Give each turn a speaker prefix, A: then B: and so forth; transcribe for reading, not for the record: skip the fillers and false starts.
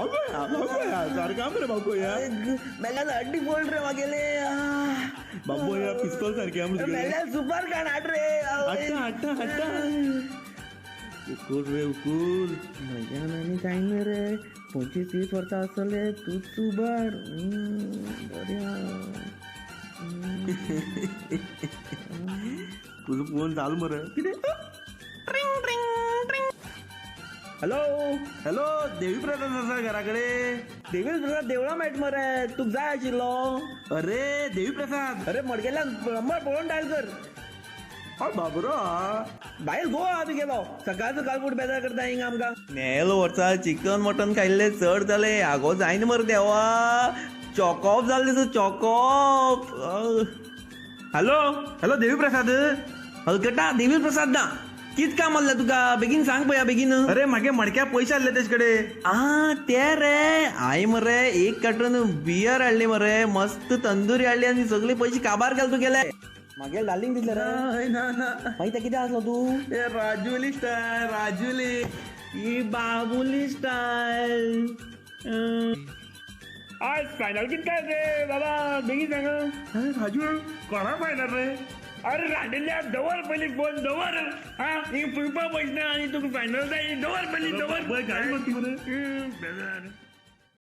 A: बाबूया सारखा मरे बाबूया
B: मेल्यान हड्डी बोल रे मागेले
A: बाबूया पिस्तॉल सारखी आमचे
B: मेल्यान सुपर कान हाड रे
A: हट्टा उकूल रे उकूल
B: म्हज्यान आनी काय ना रे 25-30 वर्सां आसतले तूच सुबार बऱ्या
A: तुझं फोन चालू मरे
B: हॅलो
A: हॅलो देवी प्रसाद आसा घराकडे
B: देवी प्रसाद देवळा मेळट मरे तुका जाय आशिल्लो
A: अरे देवी प्रसाद
B: अरे मडकेल्यान नंबर पळोवन डायल कर
A: बाबरो
B: भायर गोवा बी गेलो सकाळ सकाळ फूट बेजार करता हिंगा आमकां
A: नेल वर्सा चिकन मटन खाल्ले चड जाले आगो जायना मरे देवा चॉकऑफ जाल्ले चॉकऑफ हॅलो हॅलो देवी प्रसाद हलकटा देवी प्रसाद ना कित काम आसलें तुका बेगीन सांग पया बेगीन अरे मागे मडक्या पयशे आसले तेजे कडेन ते रे हांवें मरे 1 कार्टून बियर हाडली मरे मस्त तंदुरी हाडली आनी सगळे पयशे काबार केले तू गेले
B: मागे डार्लिंग दिसले रे
A: ना
B: मागीर कितें आसलो तू
A: राजुली स्टाईल राजुली
B: ही बाबुली स्टाईल
C: आज फायनल किती काय रे बाबा बेगीन सांग
A: राजू कोणा फायनल रे
C: अरे रांडेल्या दवर पहिली फोन दवर हा पिवपा पैसे आणि तुका फायनल जाय दवर पहिली दवर
A: गाडी
C: बेजार